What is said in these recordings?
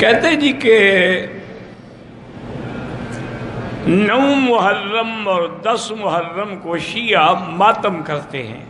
کہتے جی کہ 9 محرم اور 10 محرم کو شیعہ ماتم کرتے ہیں،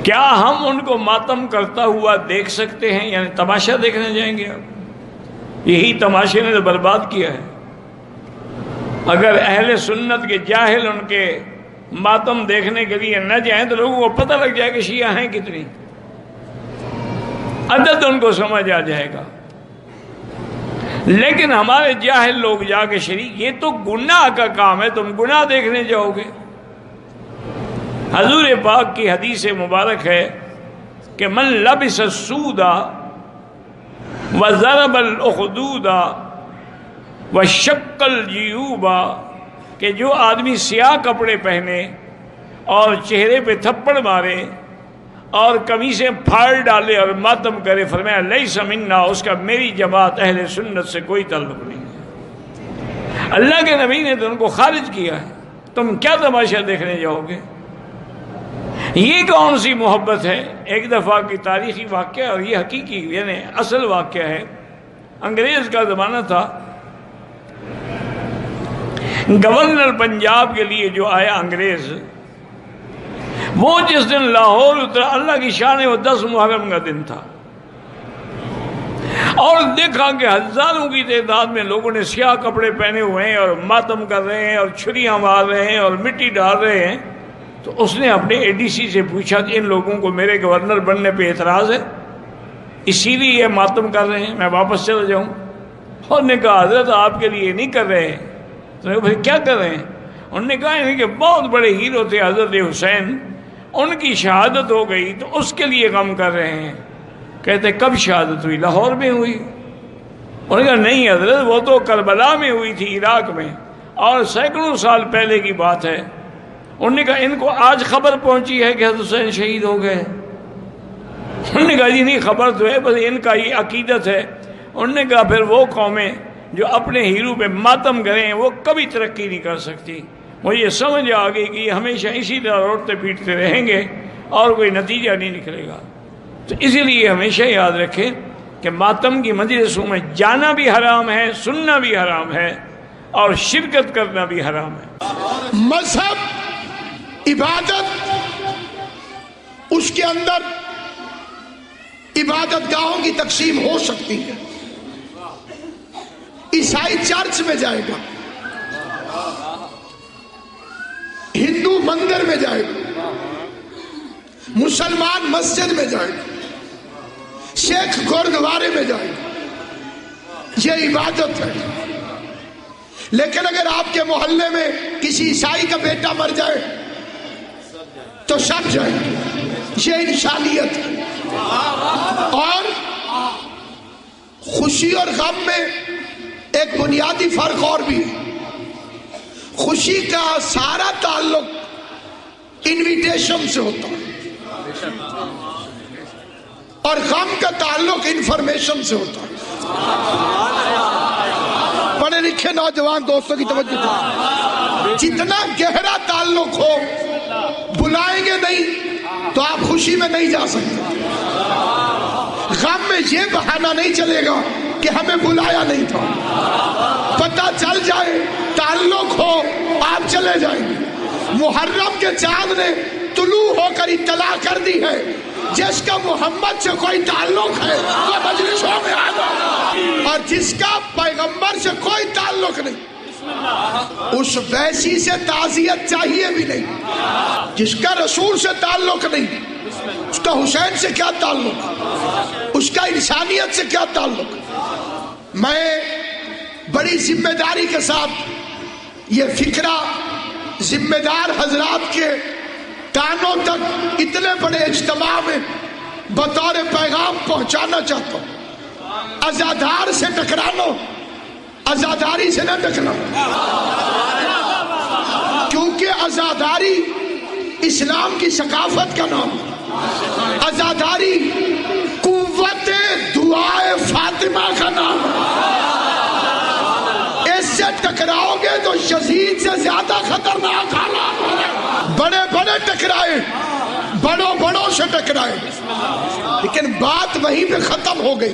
کیا ہم ان کو ماتم کرتا ہوا دیکھ سکتے ہیں؟ یعنی تماشا دیکھنے جائیں گے؟ اب یہی تماشے نے تو برباد کیا ہے۔ اگر اہل سنت کے جاہل ان کے ماتم دیکھنے کے لیے نہ جائیں تو لوگوں کو پتہ لگ جائے کہ شیعہ ہیں کتنی، عدد ان کو سمجھ آ جائے گا۔ لیکن ہمارے جاہل لوگ جا کے شریک، یہ تو گناہ کا کام ہے، تم گناہ دیکھنے جاؤ گے۔ حضور پاک کی حدیث مبارک ہے کہ من لبس السود وضرب الاخدود وشق الجیوب، کہ جو آدمی سیاہ کپڑے پہنے اور چہرے پہ تھپڑ مارے اور قمیصیں پھاڑ ڈالے اور ماتم کرے، فرمایا لیس منا، اس کا میری جماعت اہل سنت سے کوئی تعلق نہیں ہے۔ اللہ کے نبی نے تو ان کو خارج کیا ہے، تم کیا تماشا دیکھنے جاؤ گے؟ یہ کون سی محبت ہے؟ ایک دفعہ کی تاریخی واقعہ، اور یہ حقیقی یعنی اصل واقعہ ہے۔ انگریز کا زمانہ تھا، گورنر پنجاب کے لیے جو آیا انگریز، وہ جس دن لاہور اترا، اللہ کی شان ہے، وہ 10 محرم کا دن تھا، اور دیکھا کہ ہزاروں کی تعداد میں لوگوں نے سیاہ کپڑے پہنے ہوئے ہیں اور ماتم کر رہے ہیں اور چھریاں مار رہے ہیں اور مٹی ڈال رہے ہیں۔ تو اس نے اپنے اے ڈی سی سے پوچھا کہ ان لوگوں کو میرے گورنر بننے پہ اعتراض ہے، اسی لیے یہ ماتم کر رہے ہیں، میں واپس چلا جاؤں؟ اور نے کہا حضرت آپ کے لیے نہیں کر رہے ہیں۔ تو نے کہا کیا کر رہے ہیں؟ انہوں نے کہا کہ بہت بڑے ہیرو تھے حضرت حسین، ان کی شہادت ہو گئی تو اس کے لیے غم کر رہے ہیں۔ کہتے کب شہادت ہوئی؟ لاہور میں ہوئی؟ انہوں نے کہا نہیں حضرت، وہ تو کربلا میں ہوئی تھی، عراق میں، اور سینکڑوں سال پہلے کی بات ہے۔ انہوں نے کہا ان کو آج خبر پہنچی ہے کہ حضرت حسین شہید ہو گئے؟ انہوں نے کہا جی نہیں، خبر تو ہے، بس ان کا یہ عقیدت ہے۔ انہوں نے کہا پھر وہ قومیں جو اپنے ہیرو پہ ماتم کریں وہ کبھی ترقی نہیں کر سکتی۔ مجھے یہ سمجھ آ گئی کہ یہ ہمیشہ اسی طرح روٹتے پیٹتے رہیں گے اور کوئی نتیجہ نہیں نکلے گا۔ تو اسی لیے ہمیشہ یاد رکھیں کہ ماتم کی مجلسوں میں جانا بھی حرام ہے، سننا بھی حرام ہے، اور شرکت کرنا بھی حرام ہے۔ مذہب، عبادت، اس کے اندر عبادت گاہوں کی تقسیم ہو سکتی ہے۔ عیسائی چرچ میں جائے گا، ہندو مندر میں جائے گا، مسلمان مسجد میں جائے گا، سکھ گردوارے میں جائے گا، یہ عبادت ہے۔ لیکن اگر آپ کے محلے میں کسی عیسائی کا بیٹا مر جائے تو سب جائیں گے، یہ انسانیت ہے۔ اور خوشی اور غم میں ایک بنیادی فرق اور بھی ہے۔ خوشی کا سارا تعلق انویٹیشن سے ہوتا ہے، اور غم کا تعلق انفارمیشن سے ہوتا ہے۔ پڑھے لکھے نوجوان دوستوں کی توجہ دیں، جتنا گہرا تعلق ہو، بلائیں گے نہیں تو آپ خوشی میں نہیں جا سکتے۔ غم میں یہ بہانہ نہیں چلے گا کہ ہمیں بلایا نہیں تھا، پتہ چل جائے، تعلق ہو، آپ چلے جائیں گے۔ محرم کے چاند نے طلوع ہو کر اطلاع کر دی ہے، جس کا محمد سے کوئی تعلق ہے وہ مجلسوں میں آ جائے، اور جس کا پیغمبر سے کوئی تعلق نہیں اس ویسی سے تعزیت چاہیے بھی نہیں۔ جس کا رسول سے تعلق نہیں، اس کا حسین سے کیا تعلق، اس کا انسانیت سے کیا تعلق۔ میں بڑی ذمہ داری کے ساتھ یہ فکرہ ذمہ دار حضرات کے کانوں تک اتنے بڑے اجتماع میں بطور پیغام پہنچانا چاہتا ہوں۔ عزادار سے ٹکرانا، عزاداری سے نہ ٹکرانا، کیونکہ عزاداری اسلام کی ثقافت کا نام ہے، عزاداری قوت دعائے فاطمہ کا نام ہے۔ اس سے ٹکراؤ گے تو یزید سے زیادہ خطرناک حالات ہیں۔ بڑے بڑے ٹکرائے، بڑوں سے ٹکرائے، لیکن بات وہیں پہ ختم ہو گئی۔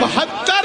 72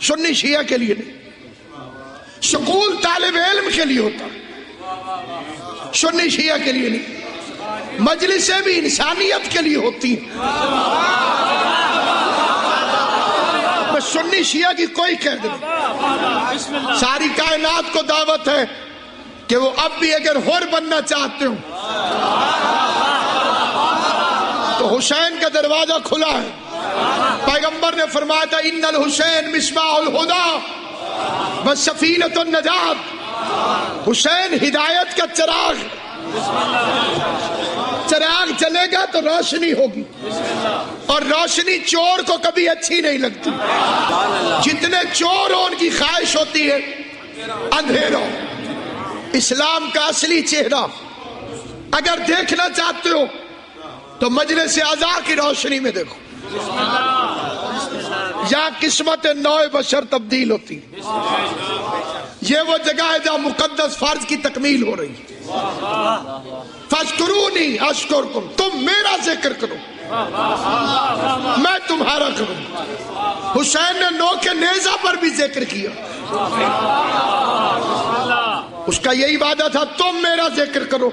سنی شیعہ کے لیے نہیں، سکول طالب علم کے لیے ہوتا، سنی شیعہ کے لیے نہیں، مجلسیں بھی انسانیت کے لیے ہوتی ہیں۔ بس سنی شیعہ کی کوئی قید نہیں، ساری کائنات کو دعوت ہے کہ وہ اب بھی اگر حر بننا چاہتے ہو تو حسین کا دروازہ کھلا ہے۔ پیغمبر نے فرمایا تھا ان الحسین مصباح الہدی وسفینۃ النجات، حسین ہدایت کا چراغ، چراغ جلے گا تو روشنی ہوگی، اور روشنی چور کو کبھی اچھی نہیں لگتی، جتنے چور ہو ان کی خواہش ہوتی ہے اندھیرا۔ اسلام کا اصلی چہرہ اگر دیکھنا چاہتے ہو تو مجلس اعضاء کی روشنی میں دیکھو، یہاں قسمت نو بشر تبدیل ہوتی، یہ وہ جگہ ہے جہاں مقدس فرض کی تکمیل ہو رہی ہے۔ فاذکرونی اذکرکم، تم میرا ذکر کرو میں تمہارا کروں۔ حسین نے نوک نیزہ پر بھی ذکر کیا، اس کا یہی وعدہ تھا تم میرا ذکر کرو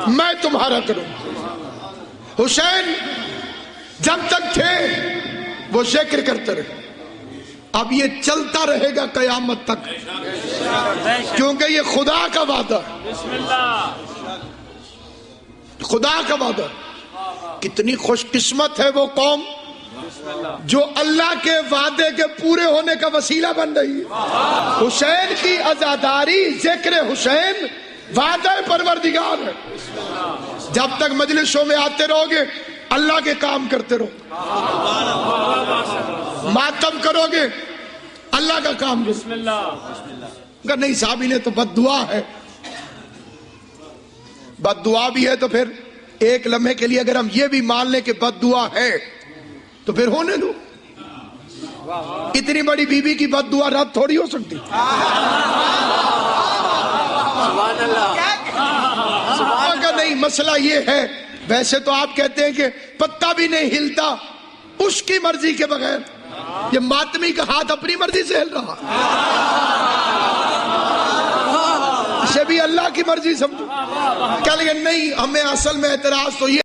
میں تمہارا کروں۔ حسین جب تک تھے وہ ذکر کرتے رہے، اب یہ چلتا رہے گا قیامت تک، کیونکہ یہ خدا کا وعدہ ہے، خدا کا وعدہ۔ کتنی خوش قسمت ہے وہ قوم جو اللہ کے وعدے کے پورے ہونے کا وسیلہ بن رہی ہے۔ حسین کی عزاداری ذکر حسین وعدہ پروردگار ہے۔ جب تک مجلسوں میں آتے رہو گے اللہ کے کام کرتے رہو، ماتم کرو گے اللہ کا کام کرو۔ اگر نہیں صاحب انہیں تو بد دعا ہے، بد دعا بھی ہے تو پھر ایک لمحے کے لیے اگر ہم یہ بھی مان لیں کہ بد دعا ہے تو پھر ہونے دو، اتنی بڑی بی بی کی بد دعا رد تھوڑی ہو سکتی۔ اگر نہیں مسئلہ یہ ہے، ویسے تو آپ کہتے ہیں کہ پتا بھی نہیں ہلتا اس کی مرضی کے بغیر، یہ ماتمی کا ہاتھ اپنی مرضی سے ہل رہا، اسے بھی اللہ کی مرضی سمجھو۔ کہ لیکن نہیں، ہمیں اصل میں اعتراض تو یہ